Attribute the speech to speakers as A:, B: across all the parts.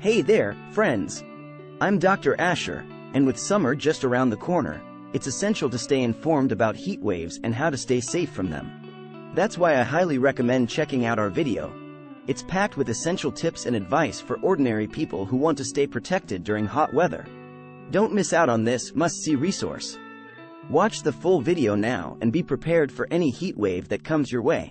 A: Hey there, friends! I'm Dr. Asher, and with summer just around the corner, it's essential to stay informed about heat waves and how to stay safe from them. That's why I highly recommend checking out our video. It's packed with essential tips and advice for ordinary people who want to stay protected during hot weather. Don't miss out on this must-see resource. Watch the full video now and be prepared for any heat wave that comes your way.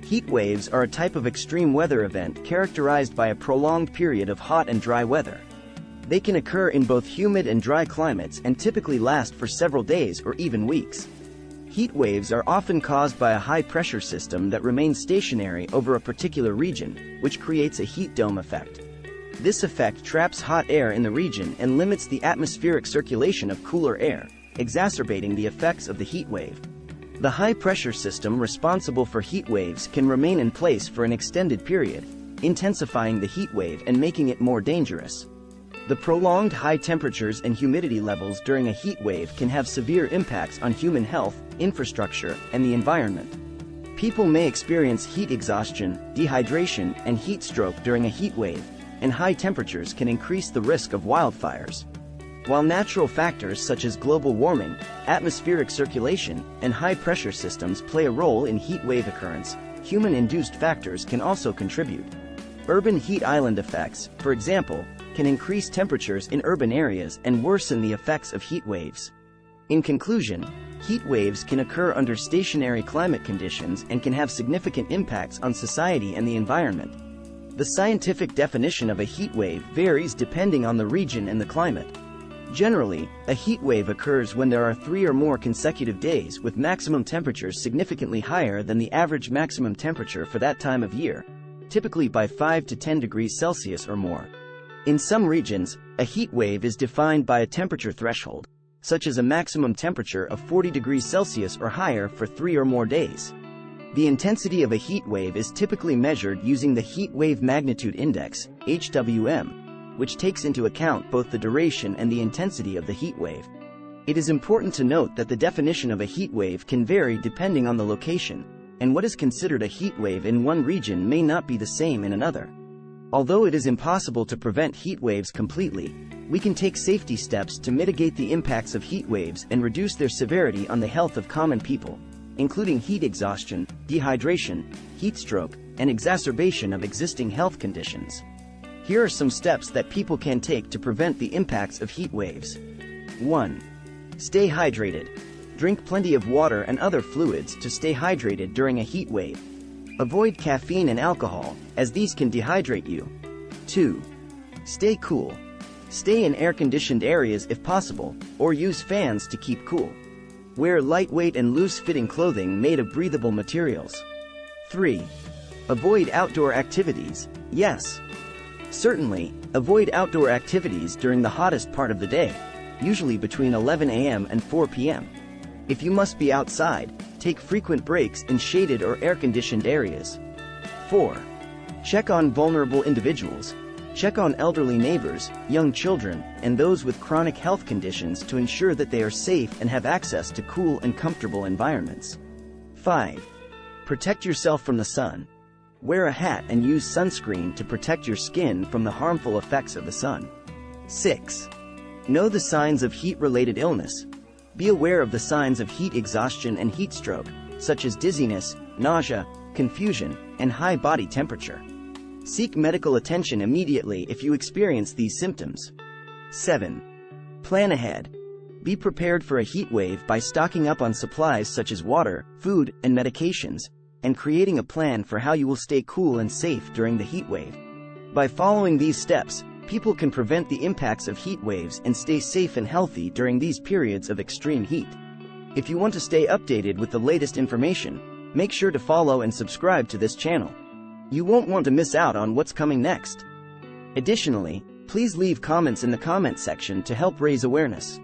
A: Heat waves are a type of extreme weather event characterized by a prolonged period of hot and dry weather. They can occur in both humid and dry climates and typically last for several days or even weeks. Heat waves are often caused by a high-pressure system that remains stationary over a particular region, which creates a heat dome effect. This effect traps hot air in the region and limits the atmospheric circulation of cooler air, exacerbating the effects of the heat wave. The high-pressure system responsible for heat waves can remain in place for an extended period, intensifying the heat wave and making it more dangerous. The prolonged high temperatures and humidity levels during a heat wave can have severe impacts on human health, infrastructure, and the environment. People may experience heat exhaustion, dehydration, and heat stroke during a heat wave, and high temperatures can increase the risk of wildfires. While natural factors such as global warming, atmospheric circulation, and high-pressure systems play a role in heat wave occurrence, human-induced factors can also contribute. Urban heat island effects, for example, can increase temperatures in urban areas and worsen the effects of heat waves. In conclusion, heat waves can occur under stationary climate conditions and can have significant impacts on society and the environment. The scientific definition of a heat wave varies depending on the region and the climate. Generally, a heat wave occurs when there are 3 or more consecutive days with maximum temperatures significantly higher than the average maximum temperature for that time of year, typically by 5 to 10 degrees Celsius or more. In some regions, a heat wave is defined by a temperature threshold, such as a maximum temperature of 40 degrees Celsius or higher for 3 or more days. The intensity of a heat wave is typically measured using the Heat Wave Magnitude Index, HWM, which takes into account both the duration and the intensity of the heat wave. It is important to note that the definition of a heat wave can vary depending on the location, and what is considered a heat wave in one region may not be the same in another. Although it is impossible to prevent heat waves completely, we can take safety steps to mitigate the impacts of heat waves and reduce their severity on the health of common people, including heat exhaustion, dehydration, heat stroke, and exacerbation of existing health conditions. Here are some steps that people can take to prevent the impacts of heat waves. 1. Stay hydrated. Drink plenty of water and other fluids to stay hydrated during a heat wave. Avoid caffeine and alcohol, as these can dehydrate you. 2. Stay cool. Stay in air-conditioned areas if possible, or use fans to keep cool. Wear lightweight and loose-fitting clothing made of breathable materials. 3. Avoid outdoor activities. Yes, certainly, avoid outdoor activities during the hottest part of the day, usually between 11 a.m. and 4 p.m. If you must be outside, take frequent breaks in shaded or air-conditioned areas. 4. Check on vulnerable individuals. Check on elderly neighbors, young children, and those with chronic health conditions to ensure that they are safe and have access to cool and comfortable environments. 5. Protect yourself from the sun. Wear a hat and use sunscreen to protect your skin from the harmful effects of the sun. 6. Know the signs of heat-related illness. Be aware of the signs of heat exhaustion and heat stroke, such as dizziness, nausea, confusion, and high body temperature. Seek medical attention immediately if you experience these symptoms. 7. Plan ahead. Be prepared for a heat wave by stocking up on supplies such as water, food, and medications, and creating a plan for how you will stay cool and safe during the heat wave. By following these steps, people can prevent the impacts of heat waves and stay safe and healthy during these periods of extreme heat. If you want to stay updated with the latest information, make sure to follow and subscribe to this channel. You won't want to miss out on what's coming next. Additionally, please leave comments in the comment section to help raise awareness.